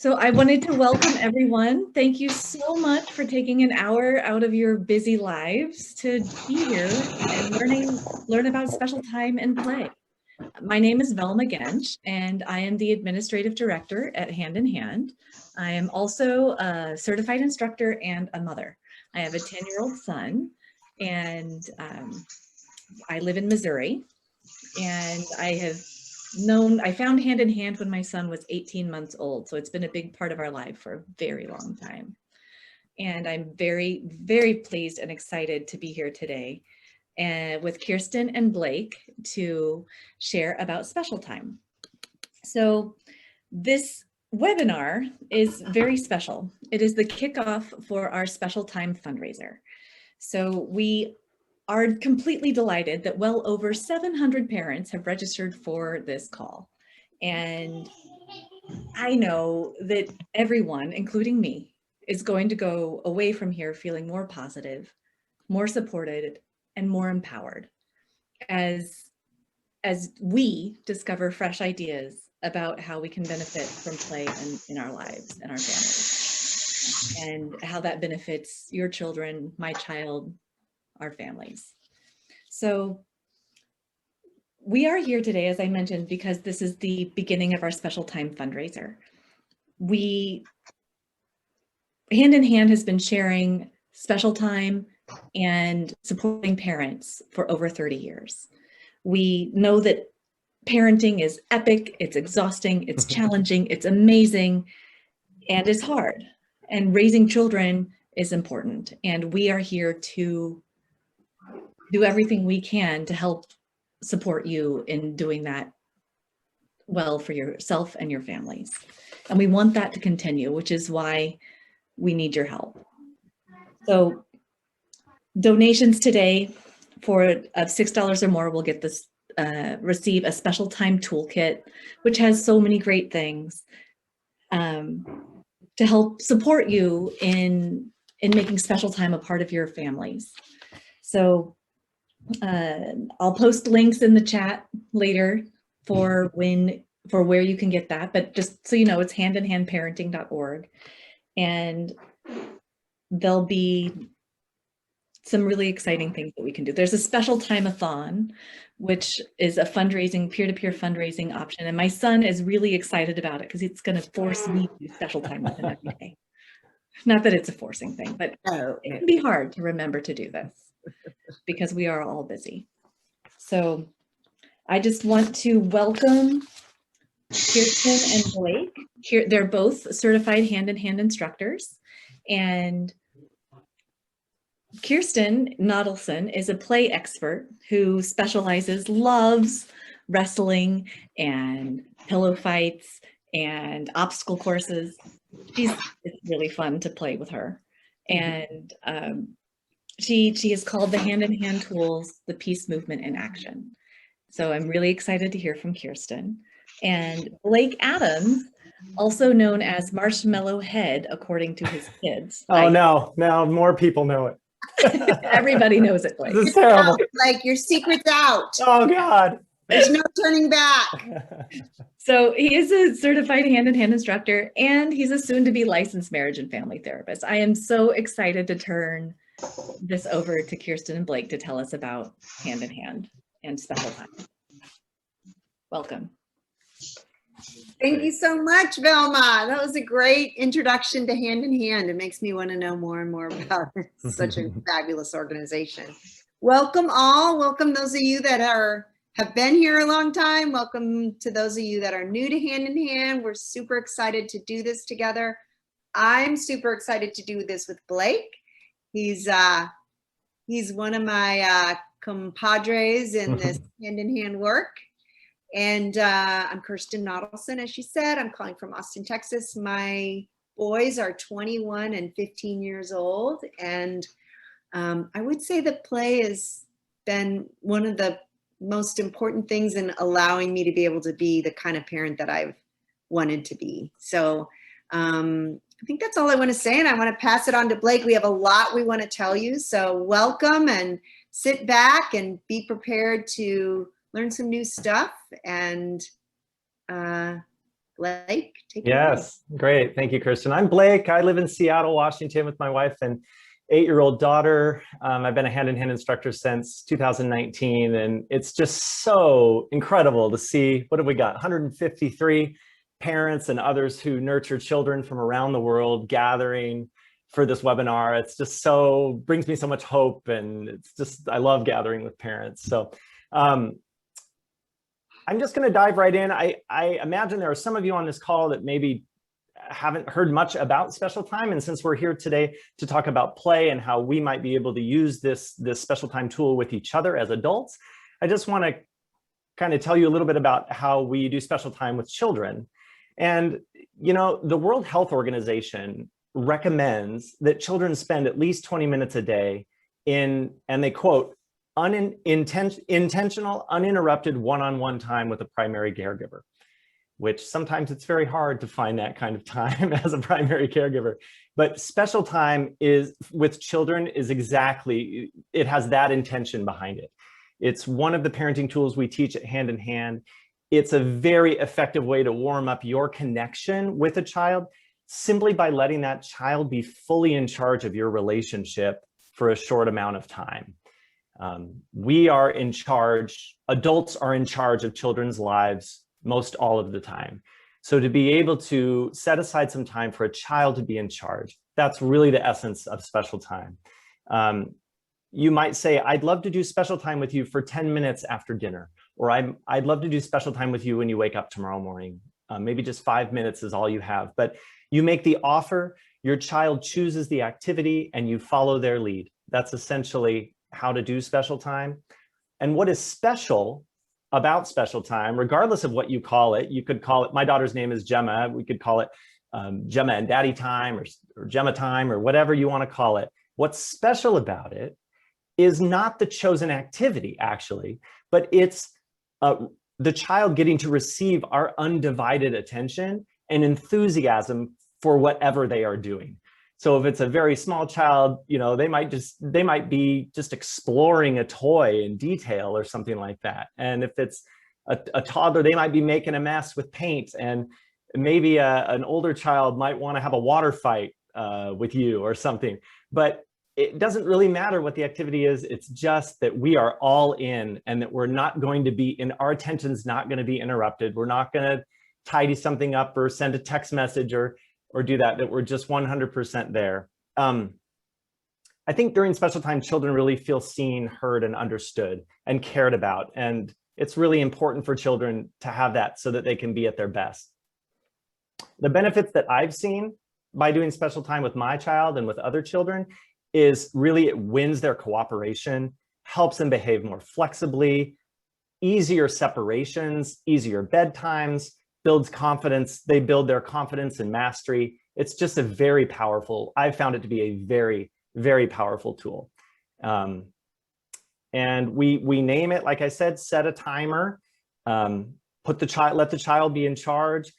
So I wanted to welcome everyone. Thank you so much for taking an hour out of your busy lives to be here and learn about special time and play. My name is Velma Gensch, and I am the Administrative Director at Hand in Hand. I am also a certified instructor and a mother. I have a 10-year-old son, and I live in Missouri. And I found Hand in Hand when my son was 18 months old. So it's been a big part of our life for a very long time. And I'm very, very pleased and excited to be here today with Kirsten and Blake to share about special time. So this webinar is very special. It is the kickoff for our special time fundraiser. So we are completely delighted that well over 700 parents have registered for this call. And I know that everyone, including me, is going to go away from here feeling more positive, more supported, and more empowered as we discover fresh ideas about how we can benefit from play in our lives and our families, and how that benefits your children, my child, our families. So we are here today, as I mentioned, because this is the beginning of our special time fundraiser. Hand in Hand has been sharing special time and supporting parents for over 30 years. We know that parenting is epic, it's exhausting, it's challenging, it's amazing, and it's hard. And raising children is important. And we are here to do everything we can to help support you in doing that well for yourself and your families. And we want that to continue, which is why we need your help. So donations today of $6 or more will get this, receive a special time toolkit, which has so many great things to help support you in making special time a part of your families. So I'll post links in the chat later for where you can get that, but just so you know, it's handinhandparenting.org, and there'll be some really exciting things that we can do. There's a special time-a-thon, which is a peer-to-peer fundraising option, and my son is really excited about it because it's going to force me to do special time with him every day. Not that it's a forcing thing, but it can be hard to remember to do this because we are all busy. So I just want to welcome Kirsten and Blake. They're both certified hand-in-hand instructors, and Kirsten Nottleson is a play expert who loves wrestling and pillow fights and obstacle courses. It's really fun to play with her. And she is called the Hand in Hand Tools, the Peace Movement in Action. So I'm really excited to hear from Kirsten. And Blake Adams, also known as Marshmallow Head, according to his kids. Oh, no, now more people know it. Everybody knows it, Blake. This is terrible. Like, your secret's out. Oh, God. There's no turning back. So he is a certified hand-in-hand instructor, and he's a soon-to-be licensed marriage and family therapist. I am so excited to turn this over to Kirsten and Blake to tell us about Hand in Hand and special time. Welcome. Thank you so much, Velma. That was a great introduction to Hand in Hand. It makes me want to know more and more about it. It's such a fabulous organization. Welcome all. Welcome those of you that have been here a long time. Welcome to those of you that are new to Hand in Hand. We're super excited to do this together. I'm super excited to do this with Blake. He's one of my compadres in this Hand in Hand work. And I'm Kirsten Nottleson, as she said. I'm calling from Austin, Texas. My boys are 21 and 15 years old. And I would say that play has been one of the most important things in allowing me to be able to be the kind of parent that I've wanted to be. So I think that's all I want to say. And I want to pass it on to Blake. We have a lot we want to tell you. So welcome, and sit back and be prepared to learn some new stuff and Blake, take it away. Yes, great. Thank you, Kirsten. I'm Blake. I live in Seattle, Washington with my wife and 8-year-old daughter. I've been a hand-in-hand instructor since 2019, and it's just so incredible to see, what have we got? 153 parents and others who nurture children from around the world gathering for this webinar. It's just brings me so much hope, and it's just, I love gathering with parents. So I'm just going to dive right in. I imagine there are some of you on this call that maybe haven't heard much about special time. And since we're here today to talk about play and how we might be able to use this special time tool with each other as adults, I just want to kind of tell you a little bit about how we do special time with children. And, you know, the World Health Organization recommends that children spend at least 20 minutes a day in, and they quote, intentional, uninterrupted one-on-one time with a primary caregiver, which sometimes it's very hard to find that kind of time as a primary caregiver. But special time with children is exactly, it has that intention behind it. It's one of the parenting tools we teach at Hand in Hand. It's a very effective way to warm up your connection with a child simply by letting that child be fully in charge of your relationship for a short amount of time. We are in charge, adults are in charge of children's lives most all of the time. So to be able to set aside some time for a child to be in charge, that's really the essence of special time. You might say, I'd love to do special time with you for 10 minutes after dinner, or I'd love to do special time with you when you wake up tomorrow morning. Maybe just 5 minutes is all you have, but you make the offer, your child chooses the activity, and you follow their lead. That's essentially how to do special time. And what is special about special time, regardless of what you call it, you could call it, my daughter's name is Gemma, we could call it Gemma and Daddy time or Gemma time or whatever you want to call it. What's special about it is not the chosen activity, actually, but it's the child getting to receive our undivided attention and enthusiasm for whatever they are doing. So if it's a very small child, you know, they might be just exploring a toy in detail or something like that. And if it's a toddler, they might be making a mess with paint, and maybe an older child might want to have a water fight with you or something. But it doesn't really matter what the activity is. It's just that we are all in, and that we're not going to be, and our attention's not going to be interrupted. We're not going to tidy something up or send a text message or do that we're just 100% there. I think during special time, children really feel seen, heard, and understood and cared about. And it's really important for children to have that so that they can be at their best. The benefits that I've seen by doing special time with my child and with other children is really it wins their cooperation, helps them behave more flexibly, easier separations, easier bedtimes, builds confidence. They build their confidence and mastery. It's just a very powerful, I've found it to be a very, very powerful tool. And we name it, like I said, set a timer, let the child be in charge,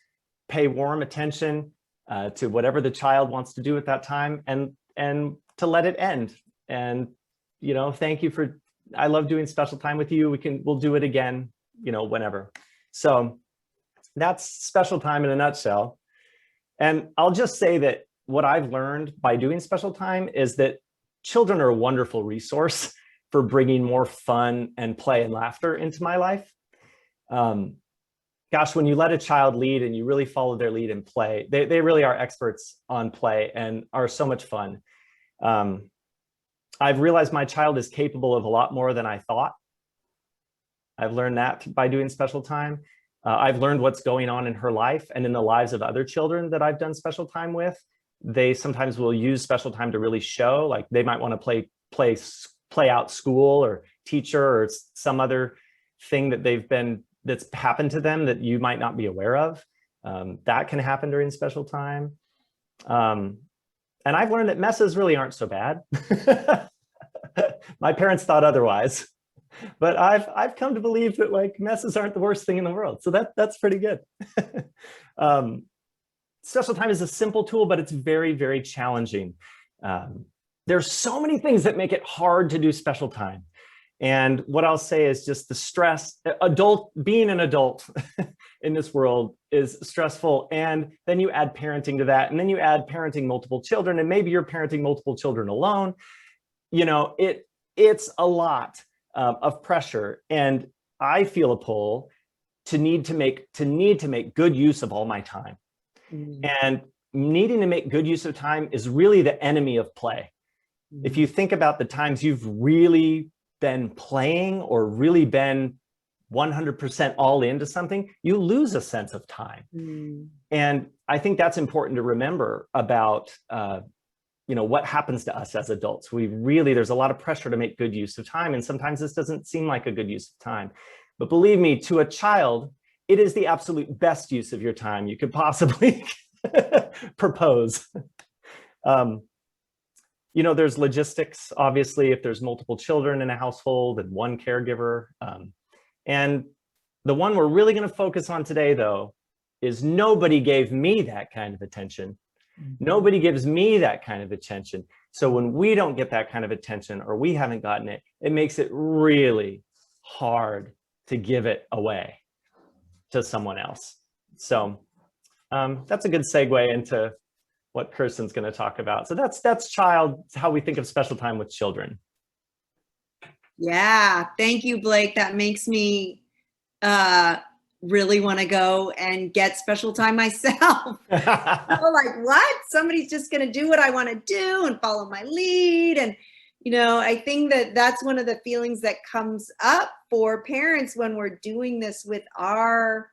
pay warm attention to whatever the child wants to do at that time, and to let it end. And, you know, thank you for, I love doing special time with you. We'll do it again, you know, whenever. So that's special time in a nutshell. And I'll just say that what I've learned by doing special time is that children are a wonderful resource for bringing more fun and play and laughter into my life. Gosh, when you let a child lead and you really follow their lead and play, they really are experts on play and are so much fun. I've realized my child is capable of a lot more than I thought. I've learned that by doing special time. I've learned what's going on in her life and in the lives of other children that I've done special time with. They sometimes will use special time to really show, like they might want to play out school or teacher or some other thing that's happened to them that you might not be aware of. That can happen during special time. And I've learned that messes really aren't so bad. My parents thought otherwise. But I've come to believe that like messes aren't the worst thing in the world. So that's pretty good. Special time is a simple tool, but it's very, very challenging. There's so many things that make it hard to do special time. And what I'll say is just the stress, being an adult in this world is stressful. And then you add parenting to that, and then you add parenting multiple children, and maybe you're parenting multiple children alone. You know, it's a lot of pressure. And I feel a pull to need to make good use of all my time. And needing to make good use of time is really the enemy of play. If you think about the times you've really been playing or really been 100% all into something, you lose a sense of time. And I think that's important to remember about, you know, what happens to us as adults. There's a lot of pressure to make good use of time. And sometimes this doesn't seem like a good use of time. But believe me, to a child, it is the absolute best use of your time you could possibly propose. You know, there's logistics, obviously, if there's multiple children in a household and one caregiver. And the one we're really going to focus on today, though, is nobody gave me that kind of attention. Nobody gives me that kind of attention. So when we don't get that kind of attention, or we haven't gotten it, it makes it really hard to give it away to someone else. So that's a good segue into what Kirsten's going to talk about. So that's how we think of special time with children. Yeah, thank you, Blake. That makes me really want to go and get special time myself. I'm like, what? Somebody's just going to do what I want to do and follow my lead. And, you know, I think that that's one of the feelings that comes up for parents when we're doing this with our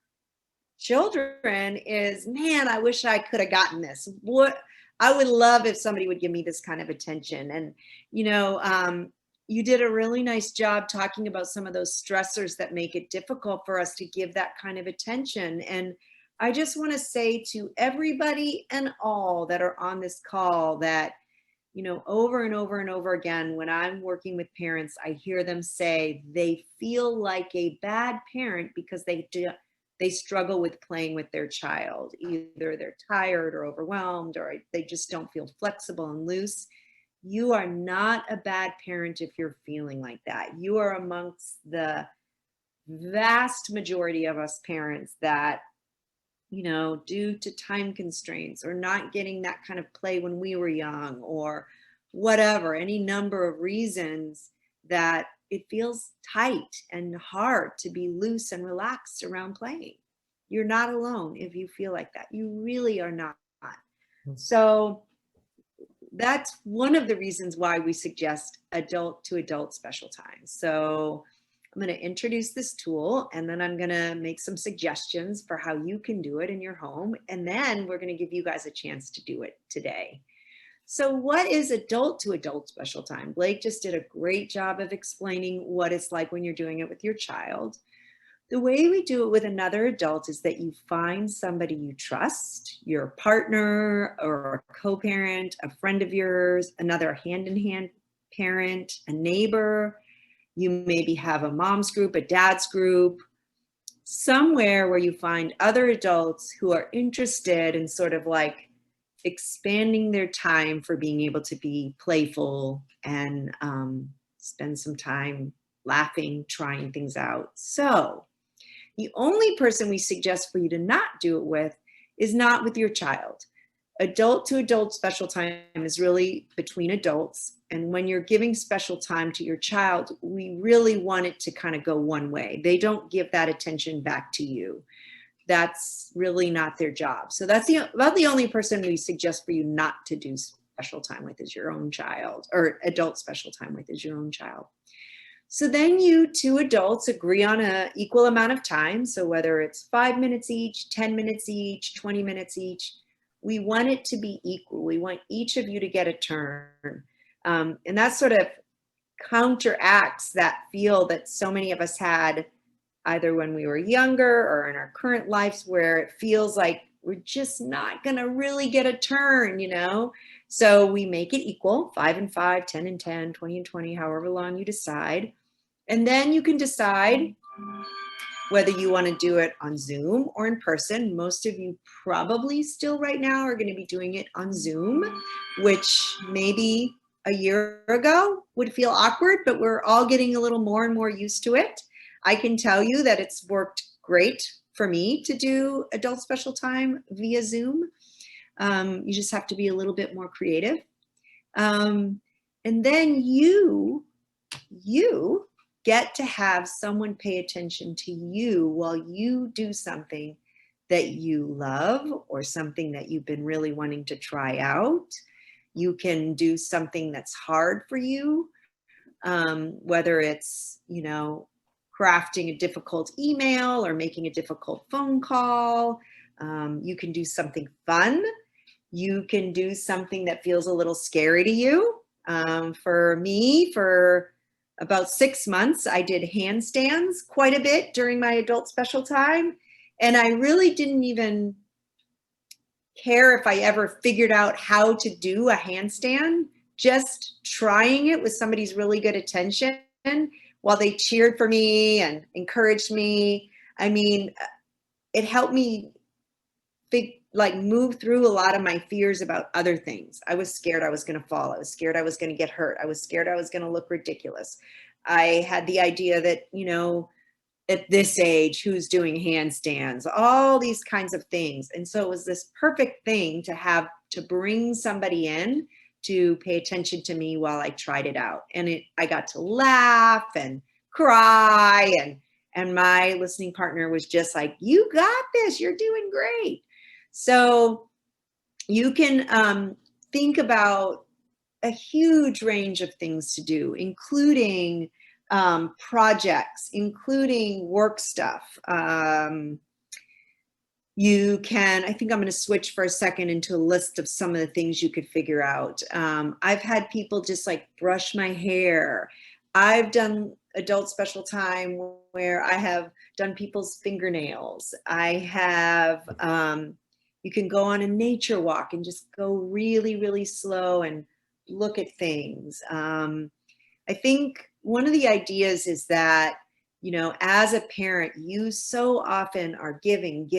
children is, man, I wish I could have gotten this. What I would love if somebody would give me this kind of attention. And, you know, you did a really nice job talking about some of those stressors that make it difficult for us to give that kind of attention. And I just want to say to everybody and all that are on this call that, you know, over and over and over again, when I'm working with parents, I hear them say they feel like a bad parent because they struggle with playing with their child. Either they're tired or overwhelmed, or they just don't feel flexible and loose. You are not a bad parent if you're feeling like that. You are amongst the vast majority of us parents that, you know, due to time constraints or not getting that kind of play when we were young or whatever, any number of reasons that it feels tight and hard to be loose and relaxed around playing. You're not alone if you feel like that. You really are not. So that's one of the reasons why we suggest adult to adult special time. So I'm going to introduce this tool, and then I'm going to make some suggestions for how you can do it in your home. And then we're going to give you guys a chance to do it today. So what is adult to adult special time? Blake just did a great job of explaining what it's like when you're doing it with your child. The way we do it with another adult is that you find somebody you trust, your partner or a co-parent, a friend of yours, another hand-in-hand parent, a neighbor. You maybe have a mom's group, a dad's group, somewhere where you find other adults who are interested in sort of like expanding their time for being able to be playful and spend some time laughing, trying things out. So the only person we suggest for you to not do it with is not with your child. Adult to adult special time is really between adults. And when you're giving special time to your child, we really want it to kind of go one way. They don't give that attention back to you. That's really not their job. So that's about the only person we suggest for you not to do special time with is your own child, or adult special time with is your own child. So then you two adults agree on an equal amount of time. So whether it's 5 minutes each, 10 minutes each, 20 minutes each, we want it to be equal. We want each of you to get a turn. And that sort of counteracts that feel that so many of us had either when we were younger or in our current lives, where it feels like we're just not going to really get a turn, you know? So we make it equal, 5 and 5, 10 and 10, 20 and 20, however long you decide. And then you can decide whether you want to do it on Zoom or in person. Most of you probably still right now are going to be doing it on Zoom, which maybe a year ago would feel awkward, but we're all getting a little more and more used to it. I can tell you that it's worked great for me to do adult special time via Zoom. You just have to be a little bit more creative. And then you get to have someone pay attention to you while you do something that you love or something that you've been really wanting to try out. You can do something that's hard for you, whether it's, crafting a difficult email or making a difficult phone call. You can do something fun. You can do something that feels a little scary to you. For me, for about 6 months, I did handstands quite a bit during my adult special time. And I really didn't even care if I ever figured out how to do a handstand. Just trying it with somebody's really good attention while they cheered for me and encouraged me. I mean, it helped me move through a lot of my fears about other things. I was scared I was going to fall. I was scared I was going to get hurt. I was scared I was going to look ridiculous. I had the idea that, at this age, who's doing handstands, all these kinds of things. And so it was this perfect thing to have to bring somebody in to pay attention to me while I tried it out. And I got to laugh and cry, and my listening partner was just like, you got this, you're doing great. So you can think about a huge range of things to do, including projects, including work stuff. You can, I think I'm going to switch for a second into a list of some of the things you could figure out. I've had people just like brush my hair. I've done adult special time where I have done people's fingernails. I have, you can go on a nature walk and just go really, really slow and look at things. I think one of the ideas is that, as a parent, you so often are giving,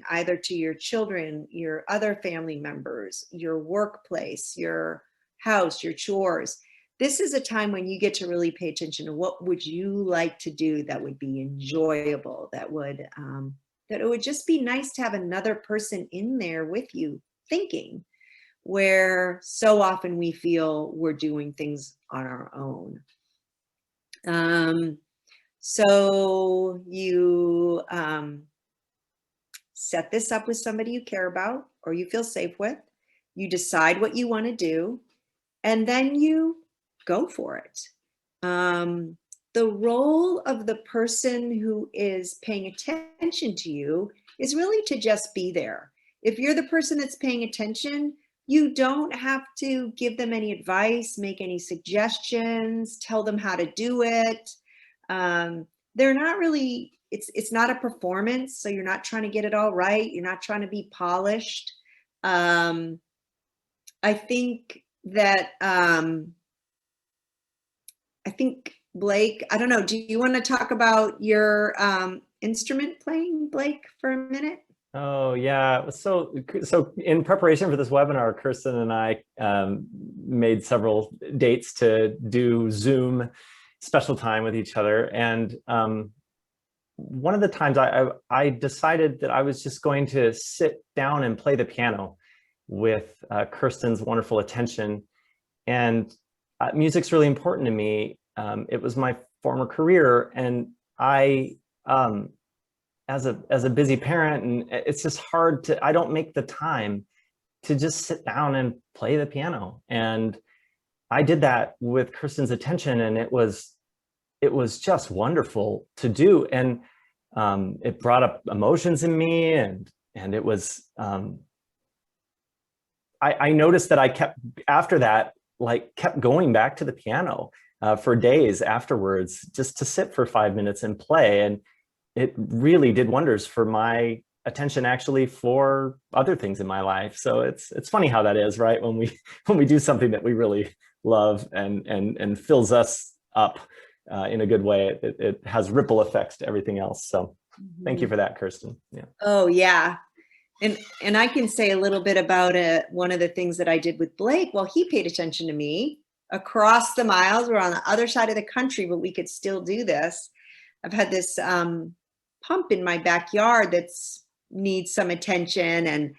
either to your children, your other family members, your workplace, your house, your chores. This is a time when you get to really pay attention to what would you like to do that would be enjoyable, that it would just be nice to have another person in there with you thinking, where so often we feel we're doing things on our own. So you set this up with somebody you care about or you feel safe with. You decide what you want to do, and then you go for it. The role of the person who is paying attention to you is really to just be there. If you're the person that's paying attention, you don't have to give them any advice, make any suggestions, tell them how to do it. They're not really, it's not a performance, so you're not trying to get it all right. You're not trying to be polished. I think that, Blake, I don't know, do you want to talk about your instrument playing, Blake, for a minute? Oh yeah, so in preparation for this webinar, Kirsten and I made several dates to do Zoom special time with each other, and one of the times I decided that I was just going to sit down and play the piano with Kirsten's wonderful attention. And music's really important to me. It was my former career, and I as a busy parent, and it's just hard to, I don't make the time to just sit down and play the piano. And I did that with Kirsten's attention, and it was just wonderful to do. And it brought up emotions in me, and it was, I noticed that I kept, after that, kept going back to the piano for days afterwards, just to sit for 5 minutes and play. And it really did wonders for my attention, actually, for other things in my life. So it's funny how that is, right? When we do something that we really love and fills us up in a good way, it has ripple effects to everything else. So thank you for that, Kirsten. Yeah. Oh yeah. And I can say a little bit about one of the things that I did with Blake while he paid attention to me. across the miles. We're on the other side of the country, but we could still do this. I've had this pump in my backyard that's needs some attention, and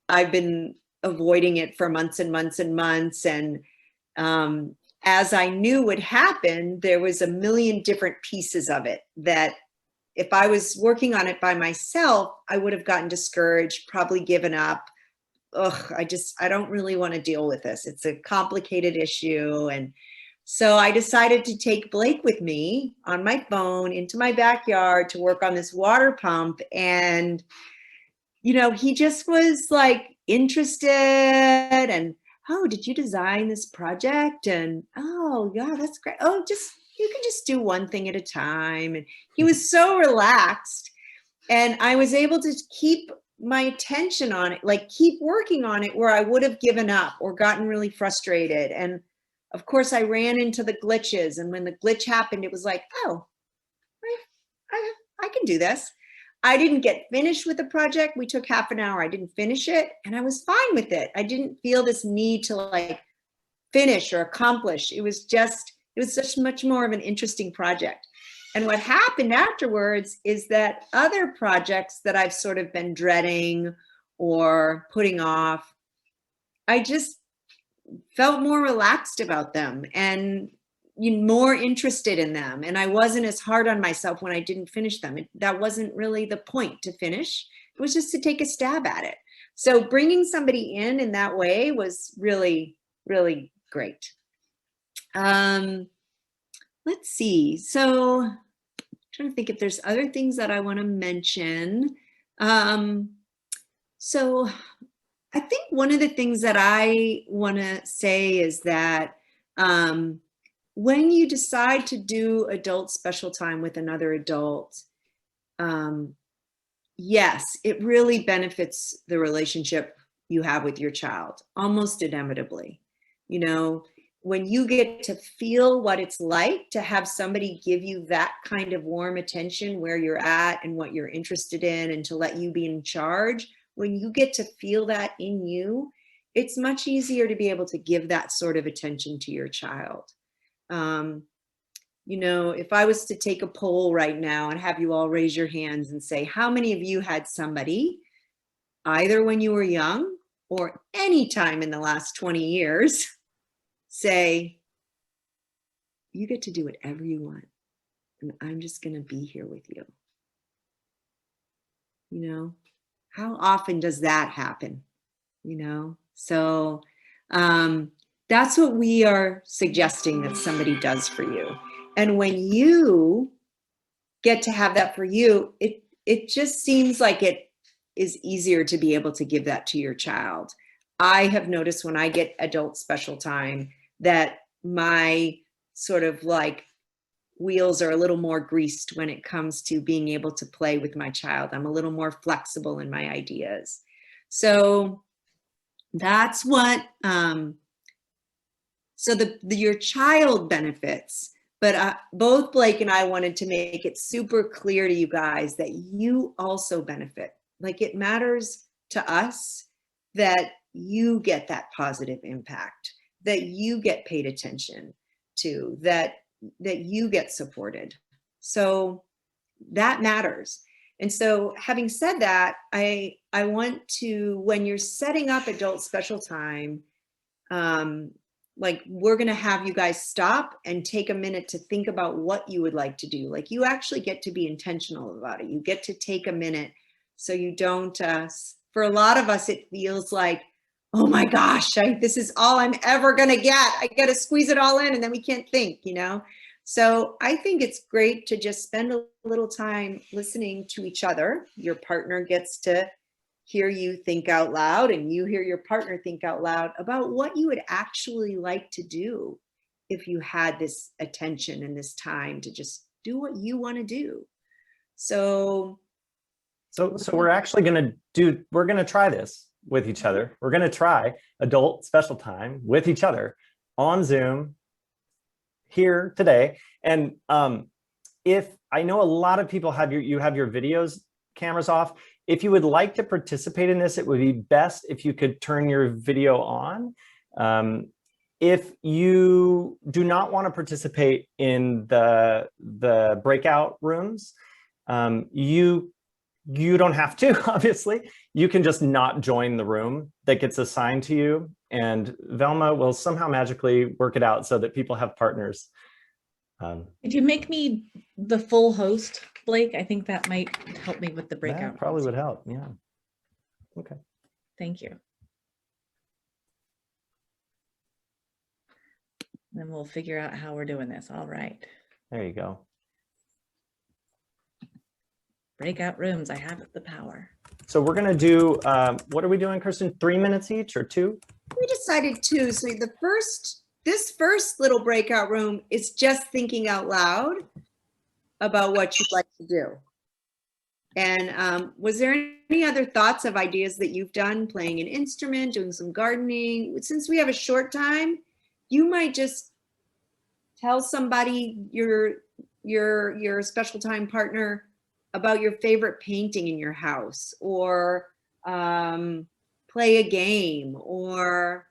I've been avoiding it for months and months and months. And as I knew would happen, there was a million different pieces of it that if I was working on it by myself, I would have gotten discouraged, probably given up. Ugh, I don't really want to deal with this. It's a complicated issue. And so I decided to take Blake with me on my phone into my backyard to work on this water pump. And, you know, he just was like interested and, oh, did you design this project? And, oh, yeah, that's great. Oh, you can just do one thing at a time. And he was so relaxed. And I was able to keep my attention on it, like keep working on it where I would have given up or gotten really frustrated. And of course, I ran into the glitches. And when the glitch happened, it was like, oh, I can do this. I didn't get finished with the project. We took half an hour. I didn't finish it, and I was fine with it. I didn't feel this need to like finish or accomplish. It was such much more of an interesting project. And what happened afterwards is that other projects that I've sort of been dreading or putting off, I just felt more relaxed about them and more interested in them. And I wasn't as hard on myself when I didn't finish them. That wasn't really the point to finish. It was just to take a stab at it. So bringing somebody in that way was really, really great. Let's see. So I'm trying to think if there's other things that I want to mention. So I think one of the things that I want to say is that when you decide to do adult special time with another adult, yes, it really benefits the relationship you have with your child, almost inevitably. You know, when you get to feel what it's like to have somebody give you that kind of warm attention where you're at and what you're interested in, and to let you be in charge, when you get to feel that in you, it's much easier to be able to give that sort of attention to your child. You know, if I was to take a poll right now and have you all raise your hands and say, how many of you had somebody, either when you were young or any time in the last 20 years, say, you get to do whatever you want, and I'm just going to be here with you? You know, how often does that happen? You know, so that's what we are suggesting that somebody does for you. And when you get to have that for you, it just seems like it is easier to be able to give that to your child. I have noticed when I get adult special time that my sort of like wheels are a little more greased when it comes to being able to play with my child. I'm a little more flexible in my ideas. So that's what, so your child benefits, but both Blake and I wanted to make it super clear to you guys that you also benefit. Like, it matters to us that you get that positive impact, that you get paid attention to, that you get supported. So that matters. And so having said that, I want to, when you're setting up adult special time, like, we're going to have you guys stop and take a minute to think about what you would like to do. Like, you actually get to be intentional about it. You get to take a minute, so you don't, for a lot of us, it feels like, oh my gosh, this is all I'm ever going to get. I got to squeeze it all in, and then we can't think, you know? So I think it's great to just spend a little time listening to each other. Your partner gets to hear you think out loud, and you hear your partner think out loud about what you would actually like to do if you had this attention and this time to just do what you want to do. So we're actually going to try this with each other. We're going to try adult special time with each other on Zoom here today. And if I know a lot of people have your videos cameras off, if you would like to participate in this, it would be best if you could turn your video on. If you do not want to participate in the breakout rooms, you don't have to, obviously. You can just not join the room that gets assigned to you, and Velma will somehow magically work it out so that people have partners. Could you make me the full host, Blake? I think that might help me with the breakout. That probably would help, yeah. Okay. Thank you. Then we'll figure out how we're doing this. All right. There you go. Breakout rooms, I have the power. So we're gonna do, what are we doing, Kirsten? 3 minutes each or 2? We decided 2. So this first little breakout room is just thinking out loud about what you'd like to do. And was there any other thoughts of ideas that you've done, playing an instrument, doing some gardening? Since we have a short time, you might just tell somebody, your special time partner, about your favorite painting in your house, or play a game, or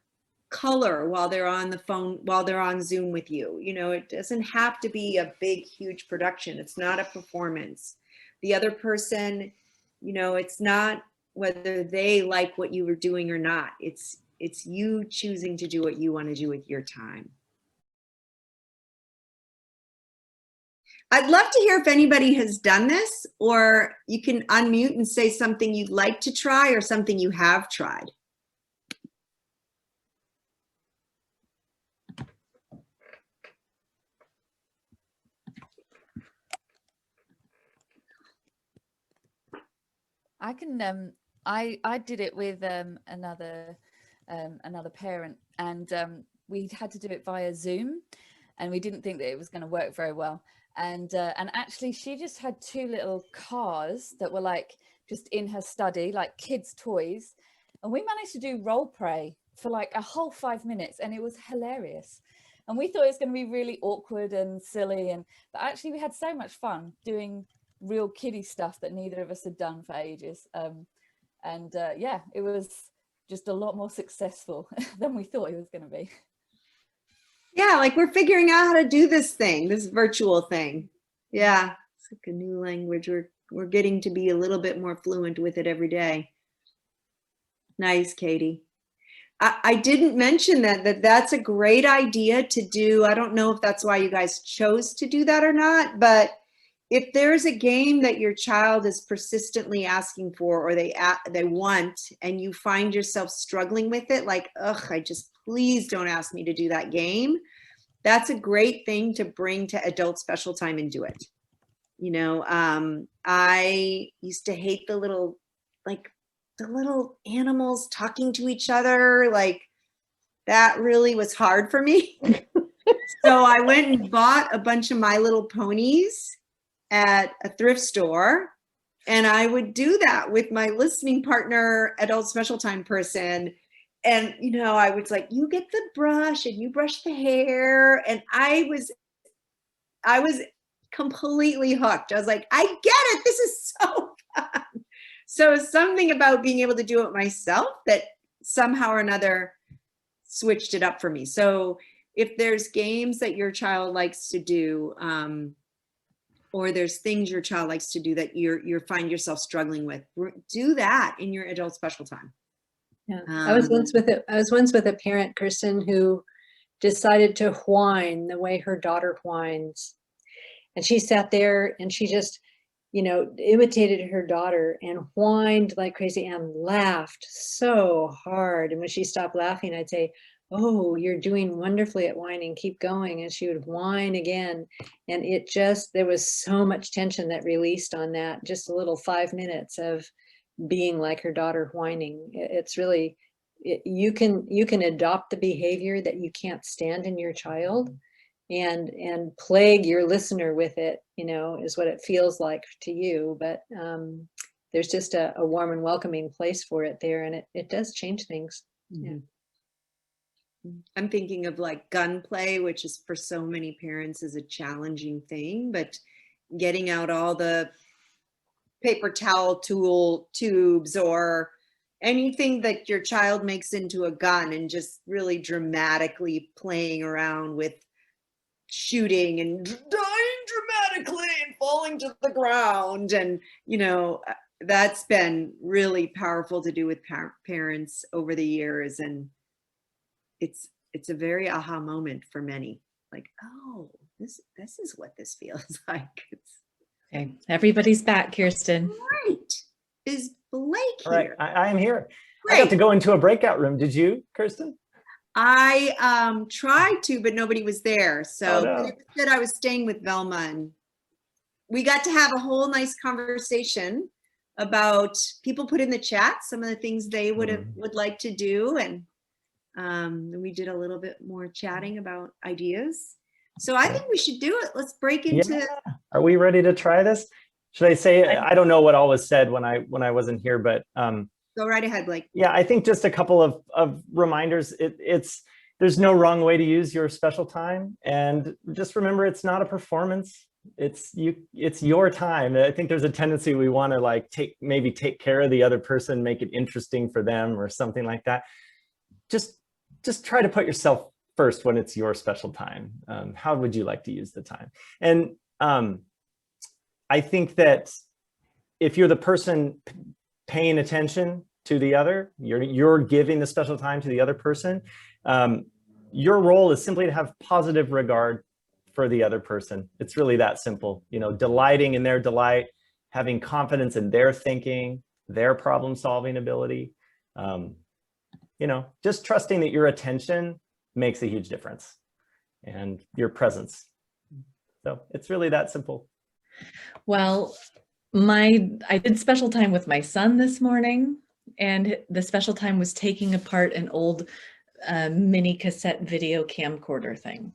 color while they're on the phone, while they're on Zoom with you. You know, it doesn't have to be a big, huge production. It's not a performance. The other person, you know, it's not whether they like what you were doing or not. It's you choosing to do what you want to do with your time. I'd love to hear if anybody has done this, or you can unmute and say something you'd like to try or something you have tried. I can I did it with another parent, and we had to do it via Zoom, and we didn't think that it was going to work very well. And actually she just had 2 little cars that were like just in her study, like kids' toys. And we managed to do role play for like a whole 5 minutes, and it was hilarious. And we thought it was going to be really awkward and silly, but actually we had so much fun doing real kiddie stuff that neither of us had done for ages. Yeah, it was just a lot more successful than we thought it was going to be. Yeah, like we're figuring out how to do this thing, this virtual thing. Yeah, it's like a new language. We're getting to be a little bit more fluent with it every day. Nice, Katie. I didn't mention that's a great idea to do. I don't know if that's why you guys chose to do that or not, but if there's a game that your child is persistently asking for, or they want, and you find yourself struggling with it, like, ugh, please don't ask me to do that game. That's a great thing to bring to adult special time and do it. You know, I used to hate the little animals talking to each other. Like, that really was hard for me. So I went and bought a bunch of My Little Ponies at a thrift store, and I would do that with my listening partner, adult special time person. And, you know, I was like, you get the brush and you brush the hair. And I was completely hooked. I was like, I get it. This is so fun. So something about being able to do it myself that somehow or another switched it up for me. So if there's games that your child likes to do, or there's things your child likes to do that you find yourself struggling with, do that in your adult special time. Yeah, I was once with a parent, Kirsten, who decided to whine the way her daughter whines. And she sat there and she just, you know, imitated her daughter and whined like crazy and laughed so hard. And when she stopped laughing, I'd say, oh, you're doing wonderfully at whining, keep going. And she would whine again. And there was so much tension that released on that, just a little 5 minutes of being like her daughter whining. It's really, you can adopt the behavior that you can't stand in your child and plague your listener with it, you know, is what it feels like to you. But there's just a warm and welcoming place for it there, and it does change things. Mm-hmm. Yeah. I'm thinking of like gunplay, which is for so many parents is a challenging thing, but getting out all the paper towel tubes, or, anything that your child makes into a gun and just really dramatically playing around with shooting and dying dramatically and falling to the ground. And, you know, that's been really powerful to do with parents over the years. And it's a very aha moment for many. Like, oh, this is what this feels like. It's Okay, everybody's back, Kirsten. right. Is Blake All right, here? I am here. Great. I got to go into a breakout room. Did you, Kirsten? I tried to, but nobody was there. So Oh, no. but instead I was staying with Velma, and we got to have a whole nice conversation about, people put in the chat some of the things they would like to do, and we did a little bit more chatting about ideas. So I think we should do it. Let's break into. Yeah. Are we ready to try this? Should I say, I don't know what all was said when I wasn't here, but Go right ahead, Blake. yeah, I think just a couple of reminders. There's no wrong way to use your special time, and just remember, it's not a performance. It's your time. I think there's a tendency we want to like maybe take care of the other person, make it interesting for them or something like that. Just try to put yourself first when it's your special time. How would you like to use the time? And I think that if you're the person paying attention to the other, you're giving the special time to the other person, your role is simply to have positive regard for the other person. It's really that simple. You know, delighting in their delight, having confidence in their thinking, their problem-solving ability. You know, just trusting that your attention makes a huge difference, and your presence. So it's really that simple. Well, I did special time with my son this morning, and the special time was taking apart an old mini cassette video camcorder thing.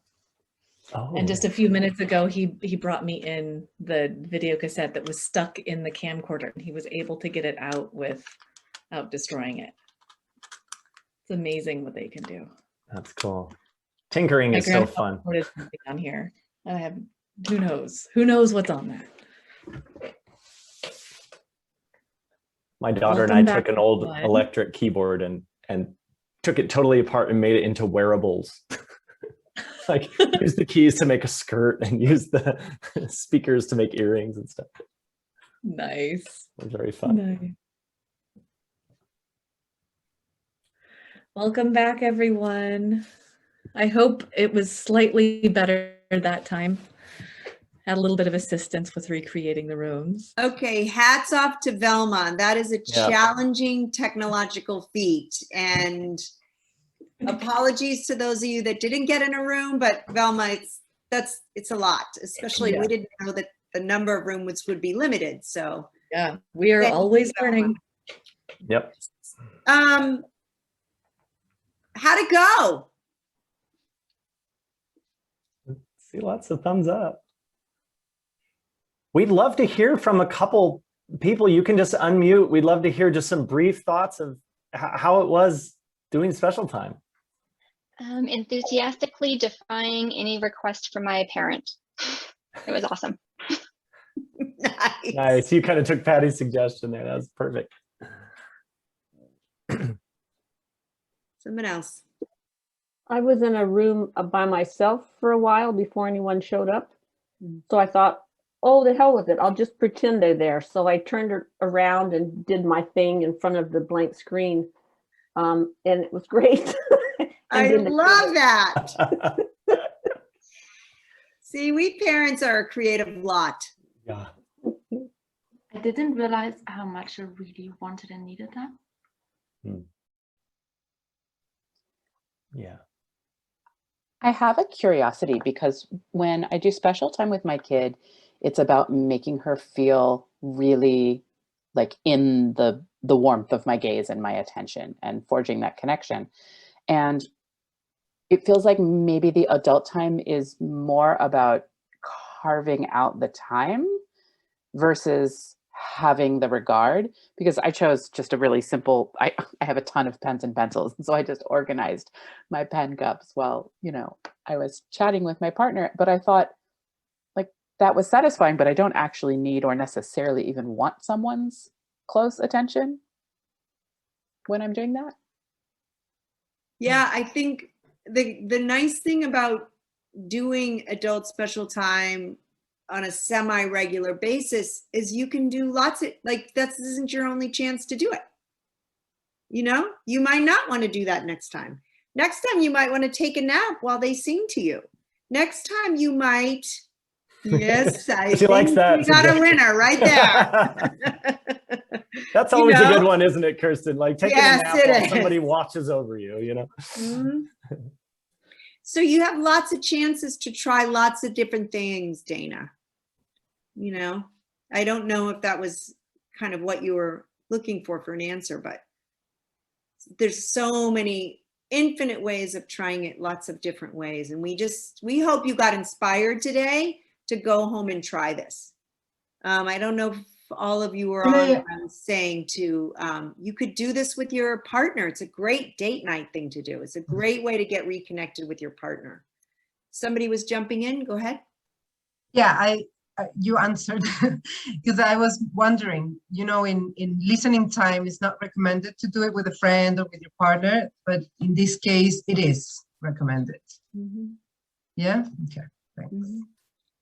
Oh. And just a few minutes ago, he brought me in the video cassette that was stuck in the camcorder, and he was able to get it out without destroying it. It's amazing what they can do. That's cool. Tinkering is so fun. Recorded something on here. I have, who knows what's on that. My daughter and I took an old electric keyboard and took it totally apart and made it into wearables. Like use the keys to make a skirt and use the speakers to make earrings and stuff. Nice. It was very fun. Nice. Welcome back, everyone. I hope it was slightly better that time. Had a little bit of assistance with recreating the rooms. Okay, hats off to Velma. That is a challenging technological feat. And apologies to those of you that didn't get in a room, but Velma, it's a lot, especially we didn't know that the number of rooms would be limited. So yeah, we are always learning. Yep. How'd it go? See lots of thumbs up. We'd love to hear from a couple people. You can just unmute. We'd love to hear just some brief thoughts of how it was doing special time. Enthusiastically defying any request from my parent. It was awesome. Nice. Nice. You kind of took Patty's suggestion there. That was perfect. Someone else. I was in a room by myself for a while before anyone showed up. So I thought, oh, the hell with it. I'll just pretend they're there. So I turned around and did my thing in front of the blank screen. And it was great. I love that. See, we parents are a creative lot. Yeah. I didn't realize how much I really wanted and needed that. Yeah. I have a curiosity because when I do special time with my kid, it's about making her feel really like in the warmth of my gaze and my attention and forging that connection. And it feels like maybe the adult time is more about carving out the time versus having the regard, because I chose just a really simple, I have a ton of pens and pencils. And so I just organized my pen cups while, you know, I was chatting with my partner, but I thought like that was satisfying, but I don't actually need or necessarily even want someone's close attention. when I'm doing that. Yeah, I think the nice thing about doing adult special time on a semi-regular basis is you can do lots of, like, this isn't your only chance to do it. You know, you might not want to do that next time. Next time you might want to take a nap while they sing to you. Next time you might, yes, I She likes think that we got a suggestion. winner right there. That's You always a know? good one, isn't it, Kirsten? Like taking Yes, a nap it while is. somebody watches over you, you know? Mhm. So you have lots of chances to try lots of different things, Dana. You know, I don't know if that was kind of what you were looking for an answer, but there's so many infinite ways of trying it, lots of different ways. And we hope you got inspired today to go home and try this. I don't know if all of you were on what I was saying to, you could do this with your partner. It's a great date night thing to do. It's a great way to get reconnected with your partner. Somebody was jumping in, go ahead. Yeah, you answered because I was wondering, you know, in listening time, it's not recommended to do it with a friend or with your partner, but in this case, it is recommended. Mm-hmm. Yeah, okay, thanks. Mm-hmm.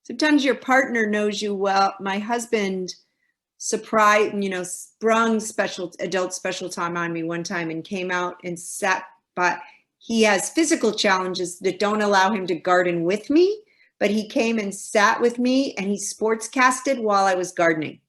Sometimes your partner knows you well. My husband sprung adult special time on me one time and came out and sat, but he has physical challenges that don't allow him to garden with me. But he came and sat with me and he sportscasted while I was gardening.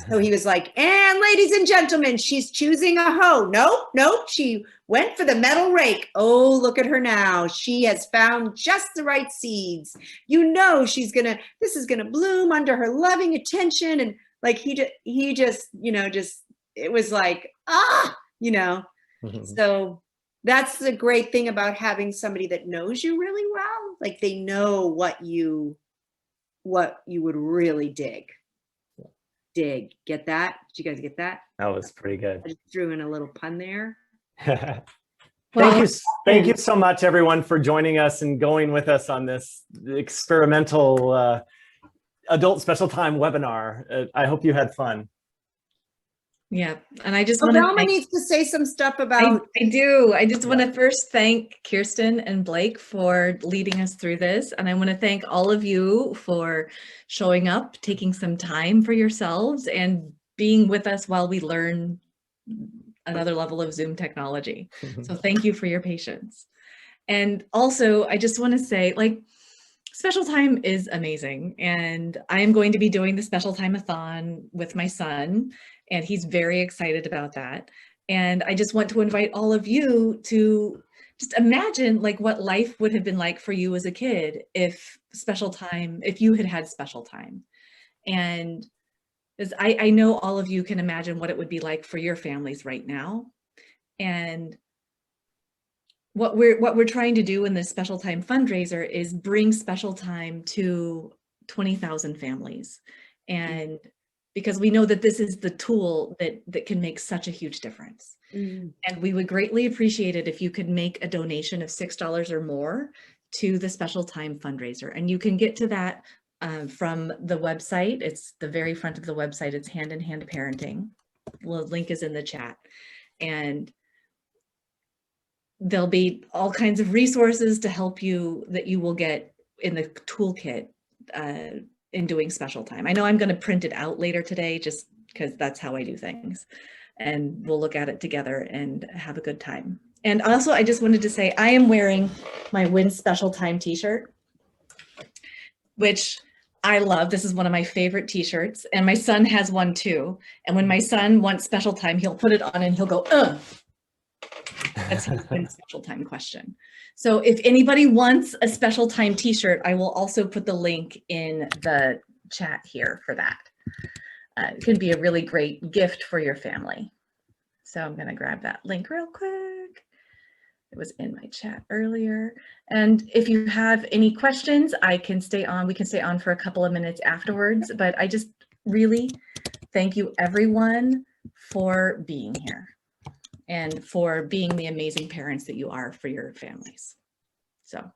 So he was like, and ladies and gentlemen, she's choosing a hoe. Nope, she went for the metal rake. Oh, look at her now. She has found just the right seeds. You know, this is gonna bloom under her loving attention. And like, he just, you know, it was like, you know, so that's the great thing about having somebody that knows you really well. Like they know what you would really dig. Get that? Did you guys get that? That was pretty good. I just threw in a little pun there. Thank you so much, everyone, for joining us and going with us on this experimental adult special time webinar. I hope you had fun. Yeah, and I just Oh, want to Velma needs to say some stuff about. I do. I just want to first thank Kirsten and Blake for leading us through this. And I want to thank all of you for showing up, taking some time for yourselves and being with us while we learn another level of Zoom technology. So thank you for your patience. And also, I just want to say, like, special time is amazing. And I am going to be doing the special time-a-thon with my son, and he's very excited about that. And I just want to invite all of you to just imagine like what life would have been like for you as a kid if you had had special time. And as I know all of you can imagine what it would be like for your families right now. And what we're trying to do in this special time fundraiser is bring special time to 20,000 families. And because we know that this is the tool that can make such a huge difference. And we would greatly appreciate it if you could make a donation of $6 or more to the special time fundraiser. And you can get to that from the website. It's the very front of the website. It's Hand in Hand Parenting. The link is in the chat. And there'll be all kinds of resources to help you that you will get in the toolkit in doing special time. I know I'm going to print it out later today just because that's how I do things. And we'll look at it together and have a good time. And also, I just wanted to say I am wearing my Win Special Time t-shirt, which I love. This is one of my favorite t-shirts. And my son has one too. And when my son wants special time, he'll put it on and he'll go, ugh. That's his Win Special Time question. So if anybody wants a special time t-shirt, I will also put the link in the chat here for that. It can be a really great gift for your family. So I'm going to grab that link real quick. It was in my chat earlier. And if you have any questions, we can stay on for a couple of minutes afterwards. But I just really thank you everyone for being here and for being the amazing parents that you are for your families. So